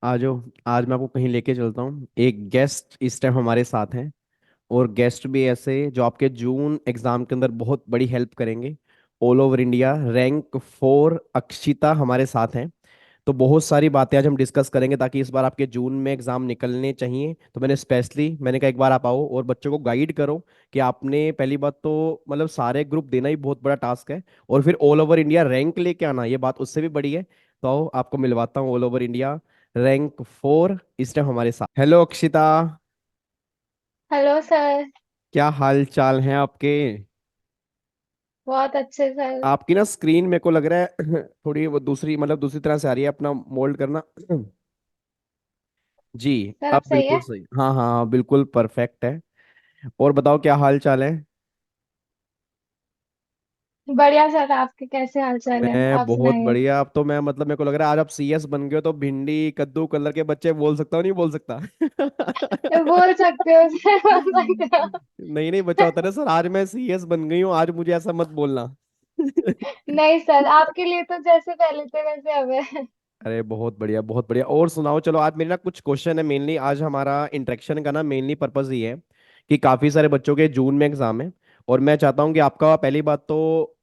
आ जाओ। आज मैं आपको कहीं लेके चलता हूँ। एक गेस्ट इस टाइम हमारे साथ हैं, और गेस्ट भी ऐसे जो आपके जून एग्जाम के अंदर बहुत बड़ी हेल्प करेंगे। All over India rank 4 Akshita हमारे साथ हैं। तो बहुत सारी बातें आज हम डिस्कस करेंगे, ताकि इस बार आपके जून में एग्जाम निकलने चाहिए। तो मैंने कहा एक बार आप आओ और बच्चों को गाइड करो कि आपने पहली बात तो मतलब सारे ग्रुप देना ही बहुत बड़ा टास्क है, और फिर ऑल ओवर इंडिया रैंक लेके आना ये बात उससे भी बड़ी है। तो आओ आपको मिलवाता हूँ ऑल ओवर इंडिया रैंक 4 इस टाइम हमारे साथ। Hello Akshita, hello sir. क्या हाल चाल हैं आपके? बहुत अच्छे सर। आपकी ना स्क्रीन मेरे को लग रहा है थोड़ी वो दूसरी मतलब दूसरी तरह से आ रही है, अपना मोल्ड करना। जी। सर अब अब सही बिल्कुल है। सही, हाँ हाँ हाँ, बिल्कुल परफेक्ट है। और बताओ क्या हाल चाल है? बढ़िया सर, आपके कैसे हाल चाल है? मैं आप बहुत सुनाइए। बढ़िया। अब तो मैं मतलब मेरे को लग रहा है आज आप सीएस बन गए हो, तो भिंडी कद्दू कलर के बच्चे बोल सकता हूँ नहीं बोल सकता? बोल सकते हो सर, बोल सकते हो। नहीं नहीं, बचा होता ना सर, आज मैं सीएस बन गई हूँ, आज मुझे ऐसा मत बोलना। नहीं सर, आपके लिए तो जैसे पहले थे वैसे अब है। अरे बहुत बढ़िया बहुत बढ़िया। और सुनाओ, चलो आज मेरे ना कुछ क्वेश्चन है। मेनली आज हमारा इंटरेक्शन का ना मेनली पर्पस ये है कि काफ़ी सारे बच्चों के जून में एग्जाम है, और मैं चाहता हूँ कि आपका पहली बात तो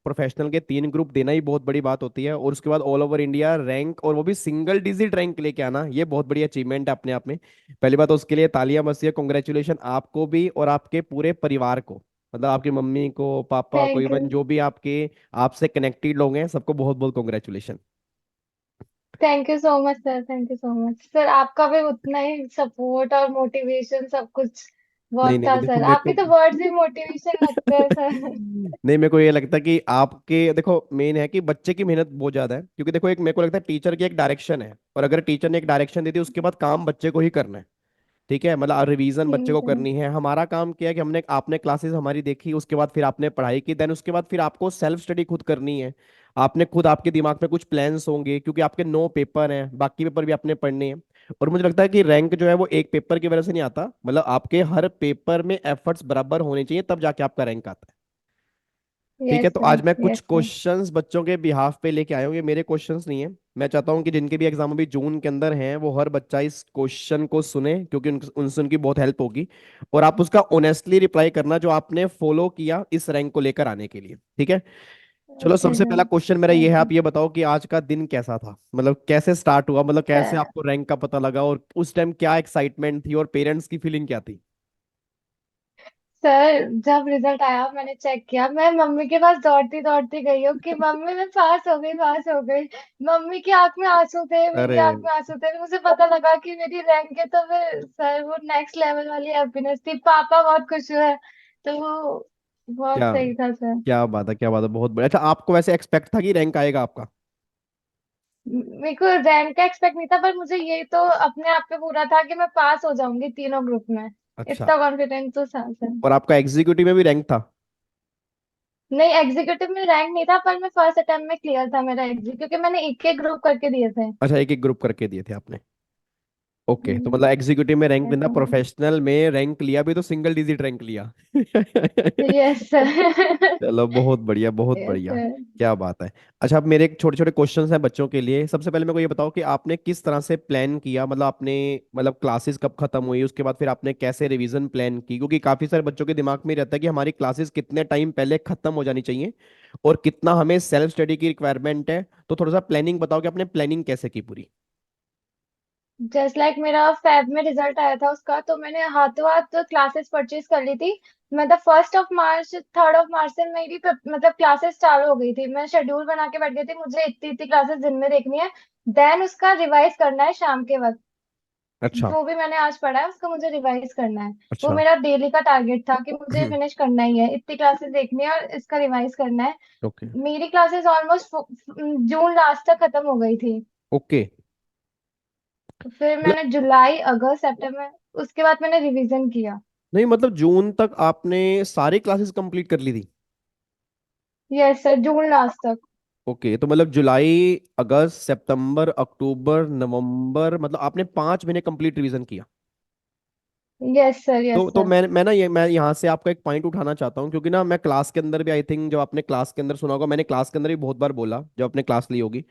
प्रोफेशनल के 3 ग्रुप देना ही बहुत बड़ी बात होती है, और उसके बाद ऑल ओवर इंडिया रैंक, और वो भी सिंगल डिजिट रैंक लेके आना, ये बहुत बड़ी अचीवमेंट है अपने आप में। पहली बात तो उसके लिए तालियां बजती है, कॉन्ग्रेचुलेशन आपको भी और आपके पूरे परिवार को। मतलब आपकी मम्मी को, पापा को, थैंक यू। इवन जो भी आपके आपसे कनेक्टेड लोग हैं, सबको बहुत बहुत congratulation. Thank you so much sir, thank you so much sir. आपका भी उतना ही सपोर्ट और मोटिवेशन सब कुछ नहीं बहुत नहीं नहीं, था देखो सर। मेरे आपके को तो वर्ड्स ही मोटिवेशन लगते हैं सर। नहीं, मेरे को ये लगता है कि आपके देखो मेन है कि बच्चे की मेहनत बहुत ज्यादा है, क्योंकि देखो एक मेरे को लगता है टीचर की एक डायरेक्शन है, और अगर टीचर ने एक डायरेक्शन दी थी उसके बाद काम बच्चे को ही करना है। ठीक है, मतलब रिवीजन बच्चे को सर। करनी है। हमारा काम क्या है कि हमने आपने क्लासेस हमारी देखी, उसके बाद फिर आपने पढ़ाई की, देन उसके बाद फिर आपको सेल्फ स्टडी खुद करनी है। आपने खुद, आपके दिमाग में कुछ प्लान्स होंगे, क्योंकि आपके 9 पेपर हैं, बाकी पेपर भी आपने पढ़ने हैं। और मुझे लगता है कि रैंक जो है वो एक पेपर की वजह से नहीं आता, मतलब आपके हर पेपर में एफर्ट्स बराबर होने चाहिए, तब जाके आपका रैंक आता है। ठीक है, यस तो सर, आज मैं कुछ यस सर। क्वेश्चंस बच्चों के बिहाफ पे लेके आया हूँ, ये मेरे क्वेश्चंस नहीं है। मैं चाहता हूँ कि जिनके भी एग्जाम अभी जून के अंदर हैं, वो हर बच्चा इस क्वेश्चन को सुने, क्योंकि उनसे उनकी बहुत हेल्प होगी। और आप उसका ऑनेस्टली रिप्लाई करना, जो आपने फॉलो किया इस रैंक को लेकर आने के लिए। ठीक है। चलो, ओके सबसे सर। पहला क्वेश्चन मेरा ये है, ओके आप ये बताओ कि आज का दिन कैसा था, मतलब कैसे स्टार्ट हुआ, मतलब कैसे सर। आपको रैंक का पता लगा, और उस टाइम क्या एक्साइटमेंट थी, और पेरेंट्स की फीलिंग क्या थी? सर जब रिजल्ट आया मैंने चेक किया, मैं मम्मी के पास दौड़ती दौड़ती गई हूँ कि मम्मी मैं पास हो गई, पास हो गई। मम्मी की आंख में आंसू थे, मेरी अरे आंख में आंसू थे। मुझे पता लगा कि मेरी रैंक है, तो फिर सर वो नेक्स्ट लेवल वाली हैप्पीनेस थी। पापा बहुत खुश हुए, तो वो बहुत क्या सही था सर। क्या बात है, क्या बात है, बहुत बढ़िया। अच्छा, आपको वैसे एक्सपेक्ट था कि रैंक आएगा आपका? मेरे को रैंक का एक्सपेक्ट नहीं था, पर मुझे ये तो अपने आप पे पूरा था कि मैं पास हो जाऊंगी तीनों ग्रुप में। अच्छा। इतना कॉन्फिडेंस तो था सर। और आपका एग्जीक्यूटिव में भी रैंक था? नहीं, एग्जीक्यूटिव में रैंक नहीं था, पर मैं फर्स्ट अटेम्प्ट में क्लियर था मेरा एग्जी, क्योंकि मैंने एक एक ग्रुप करके दिए थे। अच्छा, एक एक ग्रुप करके दिए थे आपने। ओके, तो मतलब एग्जीक्यूटिव में रैंक लेना, प्रोफेशनल में रैंक लिया भी तो सिंगल डिजिट रैंक लिया। Yes sir. चलो बहुत बढ़िया बहुत यस बढ़िया। सर। क्या बात है। अच्छा, अब मेरे एक छोटे छोटे क्वेश्चंस हैं बच्चों के लिए। सबसे पहले मेरे को ये बताओ कि आपने किस तरह से प्लान किया, मतलब आपने मतलब क्लासेस कब खत्म हुई, उसके बाद फिर आपने कैसे रिवीजन प्लान की, क्योंकि काफी सारे बच्चों के दिमाग में रहता है कि हमारी क्लासेस कितने टाइम पहले खत्म हो जानी चाहिए, और कितना हमें सेल्फ स्टडी की रिक्वायरमेंट है। तो थोड़ा सा प्लानिंग बताओ कि आपने प्लानिंग कैसे की पूरी। जस्ट लाइक मेरा फेब में रिजल्ट आया था उसका, तो मैंने हाथों हाथ क्लासेस परचेज कर ली थी। मतलब 1 मार्च 3 मार्च से मेरी मतलब क्लासेस चालू हो गई थी। मैं शेड्यूल बना के बैठ गई थी, मुझे इतनी इतनी क्लासेस दिन में देखनी है। देन उसका रिवाइज करना है शाम के वक्त। अच्छा जो भी मैंने आज पढ़ा है उसका मुझे रिवाइज करना है। वो अच्छा। मेरा डेली का टारगेट था कि मुझे फिनिश करना ही है, इतनी क्लासेस देखनी है और इसका रिवाइज करना है। ओके मेरी क्लासेस ऑलमोस्ट जून लास्ट तक खत्म हो गई थी। ओके। फिर मतलब मैंने जुलाई अगस्त सितंबर, उसके बाद मैंने रिवीजन किया। नहीं, मतलब जून तक आपने सारी क्लासेस कंप्लीट कर ली थी? यस सर, जून लास्ट तक। ओके, तो मतलब जुलाई, अगस्त, सितंबर, अक्टूबर, नवंबर, मतलब आपने 5 महीने कंप्लीट रिवीजन किया। यस सर, यस तो सर। मैं यहाँ से आपका एक पॉइंट उठाना चाहता हूँ, क्योंकि ना मैं क्लास के अंदर भी, आई थिंक जब आपने क्लास के अंदर सुना होगा, मैंने क्लास के अंदर भी बहुत बार बोला जब आपने क्लास ली होगी,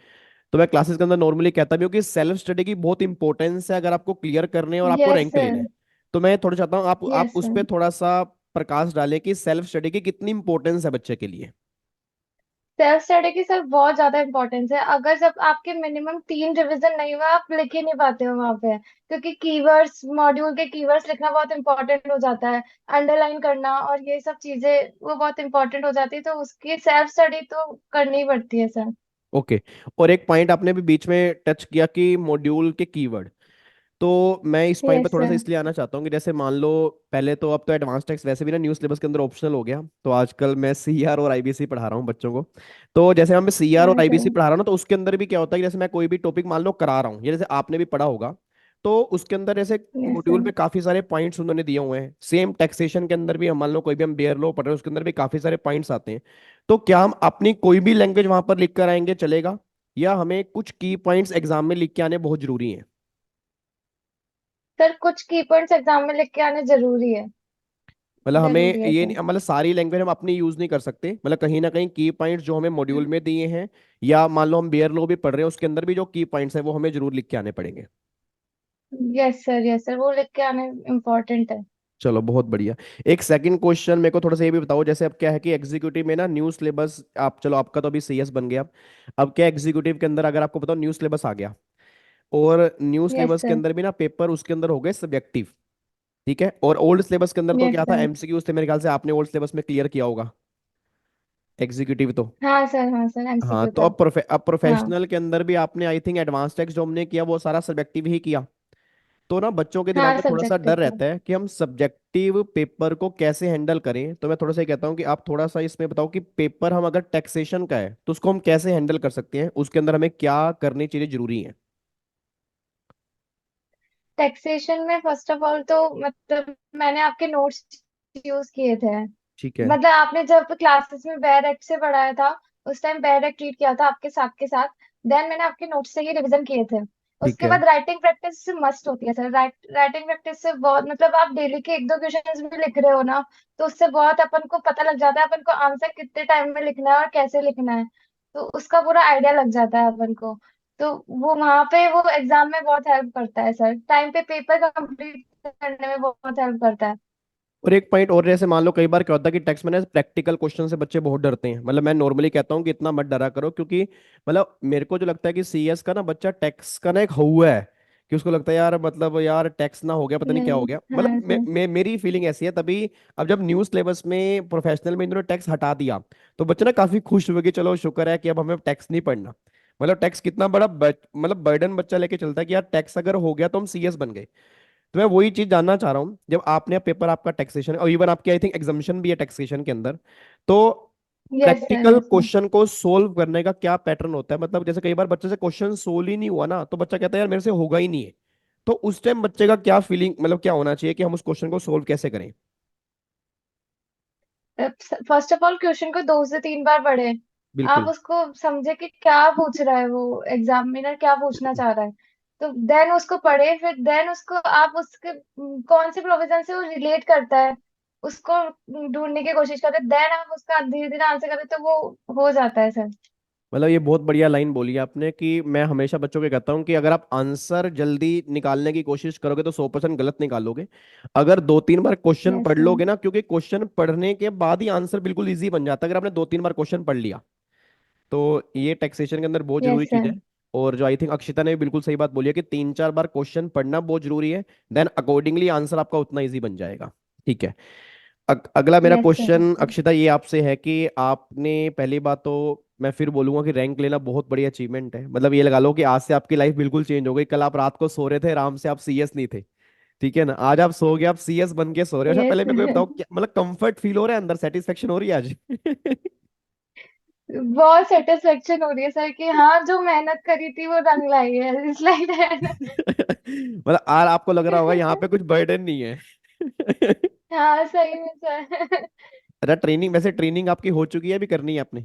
तो मैं क्लासेस के अंदर नॉर्मली कहता भी हूँ कि सेल्फ स्टडी की बहुत इंपॉर्टेंस है अगर आपको क्लियर करने हैं और आपको यस रैंक लेना सर। है। तो मैं थोड़ा चाहता हूँ आप यस उस सर। पर थोड़ा सा प्रकाश डालें कि सेल्फ स्टडी की कितनी इंपॉर्टेंस है बच्चे के लिए। सेल्फ स्टडी की सर बहुत ज्यादा इंपॉर्टेंस है। अगर जब आपके मिनिमम 3 रिवीजन नहीं हुआ, आप लिख ही नहीं पाते हो वहां पे, क्योंकि कीवर्ड्स, मॉड्यूल के कीवर्ड्स लिखना बहुत इंपॉर्टेंट हो जाता है। अंडरलाइन करना और ये सब चीजें वो बहुत इंपॉर्टेंट हो जाती है, तो उसकी सेल्फ स्टडी तो करनी ही पड़ती है सर। ओके। और एक पॉइंट आपने भी बीच में टच किया कि मॉड्यूल के कीवर्ड। तो मैं इस पॉइंट पे यस थोड़ा सा सर। इसलिए आना चाहता हूँ कि जैसे मान लो, पहले तो अब तो एडवांस टेक्स वैसे भी ना न्यू सिलेबस के अंदर ऑप्शनल हो गया, तो आजकल मैं सीआर और आईबीसी पढ़ा रहा हूँ बच्चों को। तो जैसे हम सीआर और हाँ आईबीसी सर। पढ़ा रहा हूँ ना, तो उसके अंदर भी क्या होता है कि जैसे मैं कोई भी टॉपिक मान लो करा रहा हूँ, या जैसे आपने भी पढ़ा होगा, तो उसके अंदर जैसे यस मॉड्यूल सर। में काफी सारे पॉइंट्स उन्होंने दिए हुए हैं। सेम टैक्सेशन के अंदर भी हम मान लो कोई भी हम बेयर लॉ पढ़ रहे हैं, उसके अंदर भी काफी सारे पॉइंट्स आते हैं। तो क्या हम अपनी कोई भी लैंग्वेज वहां पर लिख कर आएंगे चलेगा, या हमें कुछ की पॉइंट्स एग्जाम में लिख के आने बहुत जरूरी है? सर कुछ की पॉइंट्स एग्जाम में लिख के आने जरूरी है। मतलब हमें जरूरी है ये सर। मतलब सारी लैंग्वेज हम अपनी यूज नहीं कर सकते, मतलब कहीं ना कहीं की पॉइंट्स जो हमें मॉड्यूल में दिए हैं, या मान लो हम बेयर लॉ भी पढ़ रहे हैं, उसके अंदर भी जो की पॉइंट्स है वो हमें जरूर लिख के आने पड़ेंगे। Yes sir. यस सर, वो लिख के आने इम्पोर्टेंट है। चलो बहुत बढ़िया। एक सेकंड क्वेश्चन मेरे को थोड़ा सा ये भी बताओ, जैसे अब क्या है कि एग्जीक्यूटिव में ना न्यू सिलेबस, आप चलो आपका तो अभी सीएस बन गया। अब क्या एग्जीक्यूटिव के अंदर अगर आपको बताओ न्यू सिलेबस आ गया, और न्यू यस सिलेबस के सर। अंदर भी ना पेपर उसके अंदर हो गए सब्जेक्टिव। ठीक है, और ओल्ड सिलेबस के अंदर तो यस क्या था, सर। एमसीक्यूज थे, मेरे ख्याल से आपने ओल्ड सिलेबस में क्लियर किया होगा एग्जीक्यूटिव तो। हाँ सर। हाँ सर, हाँ, एमसीक्यू तो था। अब हाँ। प्रोफेशनल के अंदर भी आपने आई थिंक एडवांस टेक्स जो हमने किया वो सारा सब्जेक्टिव ही किया। तो ना बच्चों के दिमाग हाँ में थोड़ा सा सब्जेक्टिव डर था। रहता है कि हम सब्जेक्टिव पेपर को कैसे हैंडल करें। तो मैं थोड़ा सा ये कहता हूँ कि आप थोड़ा सा इसमें बताओ कि पेपर हम अगर टैक्सेशन का है तो उसको हम कैसे हैंडल कर सकते हैं, उसके अंदर हमें क्या करनी चीजें जरूरी हैं। टैक्सेशन में फर्स्ट ऑफ ऑल तो मतलब मैंने आपके नोट्स यूज किए थे। ठीक है। मतलब आपने जब क्लासेस में बेयर एक्ट से पढ़ाया था, उस टाइम बेयर एक्ट ट्रीट किया था आपके साथ के साथ। देन मैंने आपके नोट्स से ही रिवीजन किए थे। ठीक उसके है। बाद राइटिंग प्रैक्टिस मस्ट होती है सर। राइटिंग प्रैक्टिस से बहुत मतलब आप डेली के 1-2 क्वेश्चंस भी लिख रहे हो ना, तो उससे बहुत अपन को पता लग जाता है अपन को आंसर कितने टाइम में लिखना है और कैसे लिखना है। तो उसका पूरा आइडिया लग जाता है अपन को। तो वो वहां पे वो एग्जाम में बहुत हेल्प करता है सर, टाइम पे पेपर कंप्लीट करने में बहुत हेल्प करता है। और एक पॉइंट और, जैसे मान लो कई बार क्या होता है कि टेक्स्ट में ना प्रैक्टिकल क्वेश्चन से बच्चे बहुत डरते हैं। मतलब मैं नॉर्मली कहता हूँ कि इतना मत डरा करो, क्योंकि मतलब मेरे को जो लगता है कि सीएस का ना बच्चा टैक्स का ना एक हुआ है कि उसको लगता है यार, मतलब यार टैक्स ना हो गया पता नहीं क्या नहीं। हो गया, मतलब हाँ सर। मेरी फीलिंग ऐसी है तभी। अब जब न्यू सिलेबस में प्रोफेशनल में इन्होंने टैक्स हटा दिया, तो बच्चे ना काफी खुश हुए कि चलो शुक्र है कि अब हमें टैक्स नहीं पढ़ना। मतलब टैक्स कितना बड़ा मतलब बर्डन बच्चा लेके चलता है कि यार टैक्स अगर हो गया तो हम सीएस बन गए। तो मैं वही चीज जानना चाह रहा हूँ, जब आपने पेपर आपका टैक्सेशन और इवन आपकी आई थिंक एग्जामिशन भी है टैक्सेशन के अंदर, तो yes sir. Practical yes sir. Question को सोल्व करने का क्या पैटर्न होता है? मतलब जैसे कई बार बच्चे से क्वेश्चन सोल्व ही नहीं हुआ ना, तो बच्चा कहता है यार मेरे से होगा ही नहीं है। तो उस टाइम बच्चे का क्या फीलिंग, मतलब क्या होना चाहिए कि हम उस क्वेश्चन को सोल्व कैसे करें? फर्स्ट ऑफ ऑल क्वेश्चन को 2 से 3 बार पढ़े। आप बिल्कुल। उसको समझे कि क्या पूछ रहा है वो एग्जामिनर, क्या पूछना चाह रहा है। तो देन उसको पढ़े, फिर देन उसको आप उसके कौन से प्रोविजन से वो रिलेट करता है उसको ढूंढने की कोशिश करते, देन आप उसका धीरे धीरे आंसर करते तो वो हो जाता है सर। मतलब ये बहुत बढ़िया लाइन बोली आपने कि मैं हमेशा बच्चों को कहता हूँ कि अगर आप आंसर जल्दी निकालने की कोशिश करोगे तो 100% गलत निकालोगे। अगर 2-3 बार क्वेश्चन यस पढ़ सर। लोगे ना, क्योंकि क्वेश्चन पढ़ने के बाद ही आंसर बिल्कुल इजी बन जाता है अगर आपने 2-3 बार क्वेश्चन पढ़ लिया। तो ये टैक्सेशन के अंदर बहुत जरूरी यस चीज सर। है। और जो आई थिंक अक्षिता ने भी बिल्कुल सही बात बोली है कि 3-4 बार क्वेश्चन पढ़ना बहुत जरूरी है। देन अकॉर्डिंगली आंसर आपका उतना इजी बन जाएगा। ठीक है। अगला मेरा यस सर। क्वेश्चन अक्षिता ये आपसे है कि आपने पहली बात तो मैं फिर बोलूंगा कि रैंक लेना बहुत बड़ी अचीवमेंट है। मतलब ये लगा लो कि आज से आपकी लाइफ बिल्कुल चेंज हो गई। कल आप रात को सो रहे थे आराम से, आप सीएस नहीं थे, ठीक है ना, आज आप सो गए, आप सीएस बन के सो रहे हो। अच्छा यस पहले मेरे को ये सर। बताओ, क्या मतलब कंफर्ट फील हो रहा है अंदर, सेटिस्फेक्शन हो रही है आज? बहुत सेटिस्फेक्शन हो रही है सर कि हाँ जो मेहनत करी थी वो रंग लाई है इस लाइट है। मतलब आज आपको लग रहा होगा यहाँ पे कुछ बर्डन नहीं है। हाँ सही में सर। अच्छा, ट्रेनिंग वैसे ट्रेनिंग आपकी हो चुकी है, अभी करनी है आपने?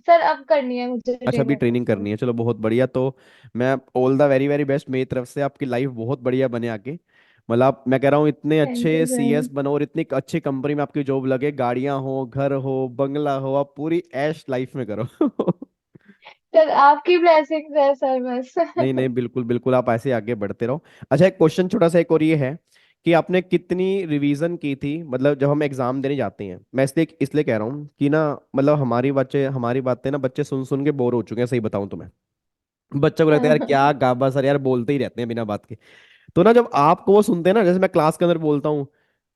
सर अब करनी है मुझे अच्छा, अभी ट्रेनिंग। ट्रेनिंग करनी है, चलो बहुत बढ़िया। तो मैं all the very very best मेरी तरफ से, आपकी लाइफ बहुत बढ़िया बने आगे। मतलब मैं कह रहा हूँ इतने थैंक अच्छे यू सीएस सर। बनो और इतनी अच्छी कंपनी में आपकी जॉब लगे, गाड़ियां हो, घर हो, बंगला हो, आप पूरी ऐश लाइफ में करो। सर आपकी ब्लेसिंग्स है सर बस। नहीं नहीं, बिल्कुल बिल्कुल, आप ऐसे आगे बढ़ते रहो। अच्छा, एक क्वेश्चन छोटा सा एक और ये है कि आपने कितनी रिवीजन की थी, मतलब जब हम एग्जाम देने जाते हैं, मैं इसलिए इसलिए कह रहा हूँ कि ना, मतलब हमारी बातें ना बच्चे सुन सुन के बोर हो चुके हैं, सही बताऊं तुम्हें। बच्चों को लगता है यार क्या गाबा सर यार बोलते ही रहते हैं बिना बात के। तो ना जब आपको वो सुनते हैं ना, जैसे मैं क्लास के अंदर बोलता हूँ,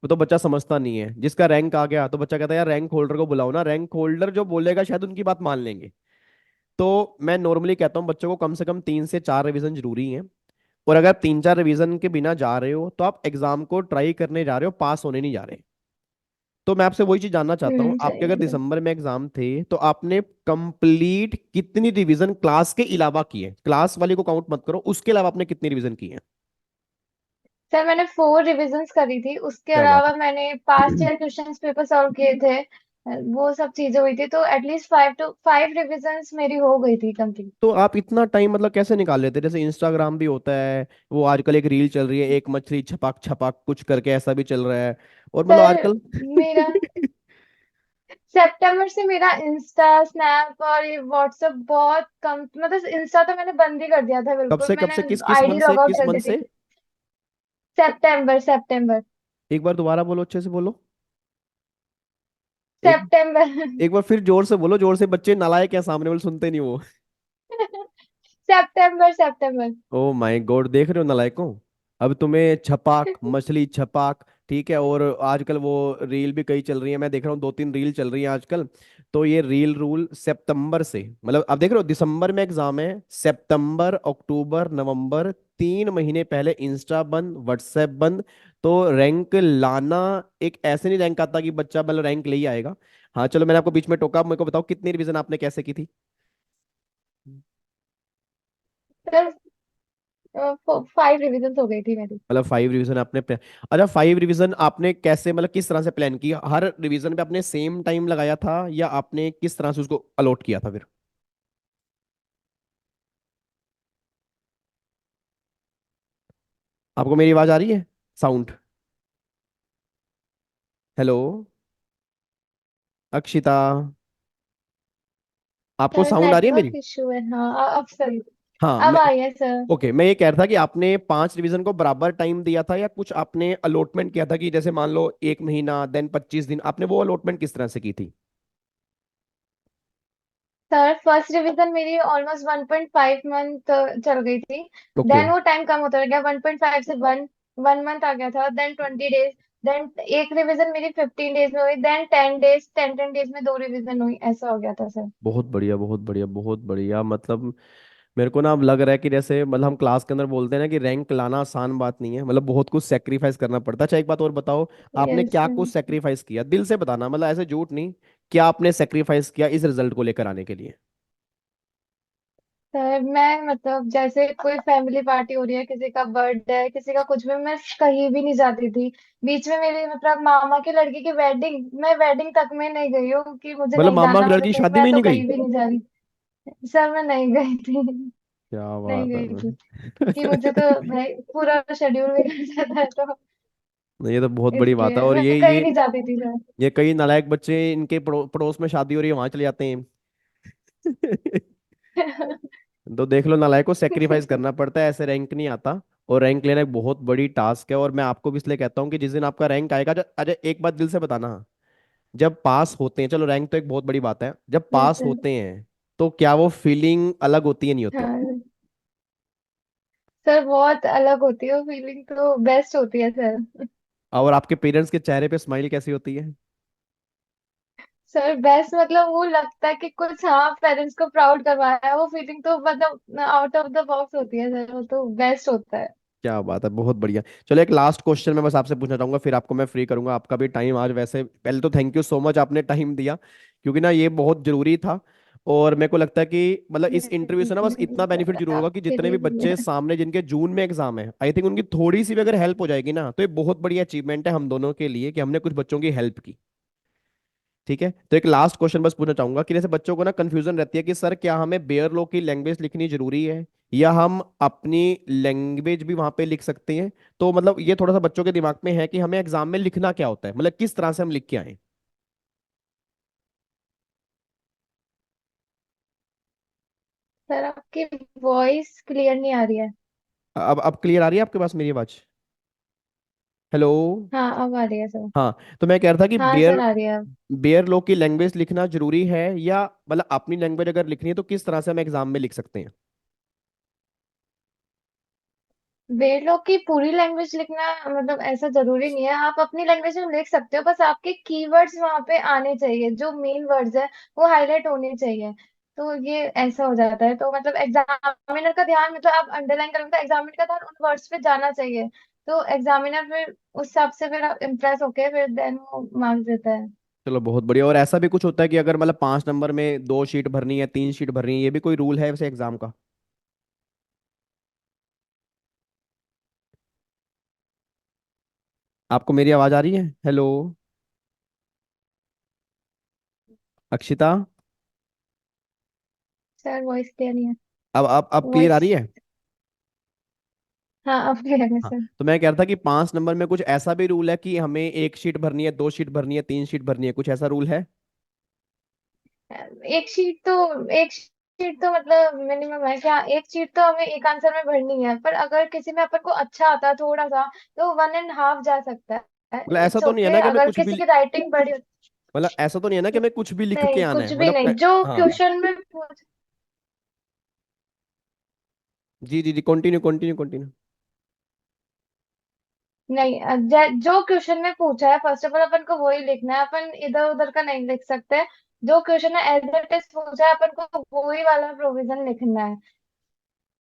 तो बच्चा समझता नहीं है, जिसका रैंक आ गया तो बच्चा कहता है यार रैंक होल्डर को बुलाओ ना, रैंक होल्डर जो बोलेगा शायद उनकी बात मान लेंगे। तो मैं नॉर्मली कहता हूँ बच्चों को कम से कम 3 से 4 रिवीजन जरूरी है। और अगर 3 4 रिवीजन के बिना जा रहे हो तो आप एग्जाम को ट्राई करने जा रहे हो, पास होने नहीं जा रहे। तो मैं आपसे वही चीज जानना चाहता हूँ, आपके सही अगर है सर। दिसंबर में एग्जाम थे तो आपने कंप्लीट कितनी रिवीजन क्लास के अलावा की है, क्लास वाली को काउंट मत करो, उसके अलावा आपने कितनी रिवीजन की है? सर मैंने 4 रिविजन्स करी थी, उसके क्या बात अलावा मैंने past year questions paper solve किए थे। वो सब चीजें हुई थी, तो एटलीस्ट 5 रिविजन्स मेरी हो गई थी कंप्लीट। तो आप इतना टाइम मतलब कैसे निकाल लेते हैं? जैसे इंस्टाग्राम भी होता है, वो आजकल एक रील चल रही है, एक मछली छपाक छपाक कुछ करके, ऐसा भी चल रहा है। और मतलब सर आजकल मेरा सितंबर से मेरा इंस्टा स्नैप और ये व्हाट्सएप बहुत कम, मतलब इंस्टा तो मैंने बंद ही कर दिया था बिल्कुल, कब मैंने से किस मन आईडी से लॉग आउट किस कर मन दी थी। से? सितंबर सितंबर एक बार दोबारा बोलो, अच्छे से बोलो। एक सितंबर एक बार फिर जोर से बोलो, जोर से, बच्चे नालायक है सामने वाले, सुनते नहीं वो। सितंबर सितंबर। ओ माय गॉड, देख रहे हो नालायकों? अब तुम्हें छपाक मछली छपाक, ठीक है, और आजकल वो रील भी कई चल रही है, मैं देख रहा हूँ 2 3 रील चल रही है आजकल। तो ये रील रूल सितंबर से, मतलब अब देख रहे हो दिसंबर में एग्जाम है, सितंबर अक्टूबर नवंबर 3 महीने पहले इंस्टा बंद, व्हाट्सएप बंद। तो रैंक लाना, एक ऐसे नहीं रैंक आता कि बच्चा मतलब रैंक ले ही आएगा। हाँ चलो, मैंने आपको बीच में टोका, अब मेरे को बताओ कितनी रिवीजन आपने कैसे की थी? सर 5 रिविजन्स हो गई थी मेरी। मतलब 5 रिवीजन आपने अच्छा, 5 रिवीजन आपने कैसे, मतलब किस तरह से प्लान किया? हर रिवीजन पे आपने सेम टाइम लगाया था या आपने किस तरह से उसको अलॉट किया था फिर? आपको मेरी आवाज आ रही है? साउंड? हेलो अक्षिता, आपको सर साउंड आ रही है मेरी? नेटवर्क इशू है, हाँ अब सही। हाँ अब मैं, आई है सर। ओके, मैं ये कह रहा था कि आपने 5 रिवीजन को बराबर टाइम दिया था या कुछ आपने अलॉटमेंट किया था, कि जैसे मान लो 1 महीना देन 25 दिन, आपने वो अलॉटमेंट किस तरह से की थी? सर फर्स्ट रिवीजन मेरी ऑलमोस्ट 1.5 मंथ चल गई थी। ओके, देन वो टाइम कम होता गया, 1.5 से 1 मंथ आ गया था, देन 20 डेज। देन एक रिवीजन मेरी 15 डेज में हुई, देन 10 डेज, 10 10 डेज में 2 रिवीजन हुई, ऐसा हो गया था सर। बहुत बढ़िया बहुत बढ़िया बहुत बढ़िया। मतलब मेरे को ना अब लग रहा है कि जैसे मतलब हम क्लास के अंदर बोलते हैं ना कि रैंक लाना आसान बात नहीं है, मतलब बहुत कुछ सेक्रीफाइस करना पड़ता है। अच्छा एक बात और बताओ, आपने यस क्या सर। कुछ सेक्रीफाइस किया, दिल से बताना, मतलब ऐसे झूठ नहीं। क्या आपने सेक्रीफाइस किया इस रिजल्ट को लेकर आने के लिए? सर मैं मतलब जैसे कोई फैमिली पार्टी हो रही है, किसी का बर्थडे है, किसी का कुछ भी, मैं कहीं भी नहीं जाती थी। बीच में मेरी मतलब मामा की लड़की की वेडिंग, मैं वेडिंग तक में नहीं गई हूँ कि मुझे मतलब नहीं मामा की जाना, लड़की मुझे की कहीं, शादी में मैं ही तो नहीं गई? कहीं भी नहीं जा रही। सर मैं नहीं गई थी। क्या नहीं बात है गई थी कि मुझे तो भाई। भाई पूरा शेड्यूल बिगड़ जाता है, तो ये तो बहुत बड़ी बात है। इसलिए और मैं कहीं नहीं जाती थी सर। ये कई नालायक बच्चे, इनके पड़ोस में शादी हो रही है वहां चले जाते हैं। तो देख लो, नालायक को सेक्रीफाइस करना पड़ता है, ऐसे रैंक नहीं आता। और रैंक लेना एक बहुत बड़ी टास्क है, और मैं आपको भी इसलिए कहता हूँ कि जिस दिन आपका रैंक आएगा, अरे एक बात दिल से बताना, जब पास होते हैं, चलो रैंक तो एक बहुत बड़ी बात है, जब यस पास सर। होते हैं तो क्या वो फीलिंग अलग होती है नहीं होती? हाँ सर, बहुत अलग होती है वो फीलिंग, तो बेस्ट होती है सर। और आपके पेरेंट्स के चेहरे पे स्माइल कैसी होती है? सर बेस्ट मतलब वो लगता है कि कुछ, हाँ, पेरेंट्स को प्राउड करवाया है, वो फीलिंग तो मतलब आउट ऑफ द बॉक्स होती है सर, वो तो बेस्ट होता है। क्या बात है, बहुत बढ़िया। चलो एक लास्ट क्वेश्चन मैं बस आपसे पूछना चाहूंगा, फिर आपको मैं फ्री करूंगा, आपका भी टाइम आज वैसे, पहले तो थैंक यू सो मच आपने टाइम दिया, क्योंकि ना ये बहुत जरूरी था। और मेरे को लगता है कि मतलब इस इंटरव्यू से ना बस इतना बेनिफिट जरूर होगा कि आपके जितने भी लिए भी बच्चे है। सामने जिनके जून में एग्जाम है, आई थिंक उनकी थोड़ी सी भी अगर हेल्प हो जाएगी ना, तो ये बहुत बड़ी अचीवमेंट है हम दोनों के लिए कि हमने कुछ बच्चों की हेल्प की। ठीक है, तो एक लास्ट क्वेश्चन बस पूछना चाहूंगा कि जैसे बच्चों को ना कंफ्यूजन रहती है कि सर क्या हमें बेयर लॉ की लैंग्वेज लिखनी जरूरी है, या हम अपनी लैंग्वेज भी वहां पे लिख सकते हैं? तो मतलब ये थोड़ा सा बच्चों के दिमाग में है कि हमें एग्जाम में लिखना क्या होता है, मतलब किस तरह से हम लिख के आए। सर आपकी वॉइस क्लियर नहीं आ रही है। अब क्लियर आ रही है आपके पास मेरी आवाज? हेलो। हाँ अब आ रही है सर। हाँ, तो मैं कह रहा था कि हाँ सर बेयर आ रही है अब। बेयर लॉ की लैंग्वेज लिखना जरूरी है, या मतलब अपनी लैंग्वेज अगर लिखनी है तो किस तरह से हम एग्जाम में लिख सकते हैं? वेलो की पूरी लैंग्वेज लिखना मतलब ऐसा जरूरी नहीं है, आप अपनी लैंग्वेज में लिख सकते हो, बस आपके कीवर्ड्स वहां पे आने चाहिए, जो मेन वर्ड्स है वो हाईलाइट होने चाहिए। तो ये ऐसा हो जाता है, तो मतलब एग्जामिनर का ध्यान, मतलब आप अंडरलाइन करेंगे तो एग्जामिनर का ध्यान उन वर्ड्स पे जाना चाहिए। तो एग्जामिनर फिर उस हिसाब से फिर इम्प्रेस होके फिर देन वो मार्क्स देता है। चलो बहुत बढ़िया। और ऐसा भी कुछ होता है कि अगर मतलब 5 नंबर में 2 शीट भरनी है, 3 शीट भरनी है, ये भी कोई रूल है वैसे एग्जाम का? आपको मेरी आवाज आ रही है? Hello, Akshita. Sir voice clear नहीं है। अब क्लियर आ वॉइस। रही है? हाँ अब क्लियर है हाँ, सर। तो मैं कह रहा था कि 5 नंबर में कुछ ऐसा भी रूल है कि हमें 1 शीट भरनी है, 2 शीट भरनी है, 3 शीट भरनी है, कुछ ऐसा रूल है? एक शीट तो एक शीट तो मतलब मिनिमम है क्या, एक शीट तो हमें एक आंसर में भरनी है, पर अगर किसी में अपन को अच्छा आता है थोड़ा सा तो 1.5 जा सकता है। मतलब ऐसा इट्स तो नहीं है ओके ना कि हमें अगर कुछ भी किसी की राइटिंग बड़ी। मतलब ऐसा तो नहीं है ना कि हमें कुछ भी लिख के नहीं आना है, कुछ भी मतलब नहीं, जो हाँ। क्वेश्चन में पूछ। जी जी जी, कंटिन्यू कंटिन्यू कंटिन्यू। नहीं जो क्वेश्चन में पूछा है फर्स्ट ऑफ ऑल अपन को वही लिखना है, अपन इधर उधर का नहीं लिख सकते। जो क्वेश्चन है एज इट इज पूछा है, अपन को वही वाला प्रोविजन लिखना है।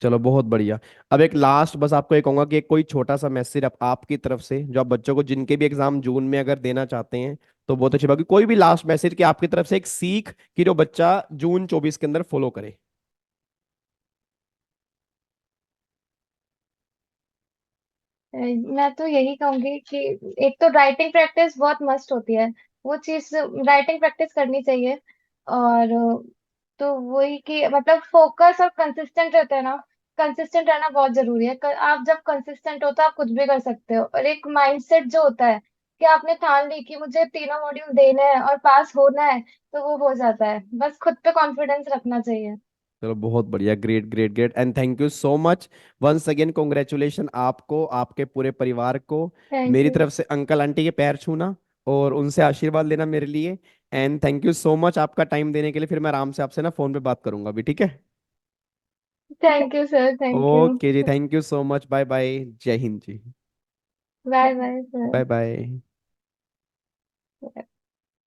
चलो बहुत बढ़िया। अब एक लास्ट बस आपको एक कहूंगा कि एक कोई छोटा सा मैसेज आपकी तरफ से, जो आप बच्चों को जिनके भी एग्जाम जून में अगर देना चाहते हैं, तो बहुत अच्छी बात है। कोई भी लास्ट मैसेज कि आपकी तरफ से एक सीख कि जो बच्चा जून 24 के अंदर फॉलो करे। मैं तो यही कहूंगी कि एक तो राइटिंग प्रैक्टिस बहुत मस्ट होती है, वो चीज राइटिंग प्रैक्टिस करनी चाहिए। और तो वही कि मतलब फोकस और कंसिस्टेंट रहते हैं ना, कंसिस्टेंट रहना बहुत जरूरी है। आप जब कंसिस्टेंट हो तो आप कुछ भी कर सकते हो, और एक माइंडसेट जो होता है कि आपने ठान ली कि मुझे तीनों मॉड्यूल देने हैं और पास होना है, तो वो हो जाता है। बस खुद पे कॉन्फिडेंस रखना चाहिए। चलो बहुत बढ़िया, great great great, and thank you so much. Once again congratulation आपको, आपके पूरे परिवार को। थैंक मेरी यू। तरफ से अंकल आंटी के पैर छूना और उनसे आशीर्वाद लेना मेरे लिए। And thank you so much आपका टाइम देने के लिए। फिर मैं आराम से आपसे ना फोन पे बात करूंगा अभी, ठीक है? Thank you sir, thank you. Okay जी, thank you so much, bye bye. जय हिंद जी। Bye bye bye sir. Bye.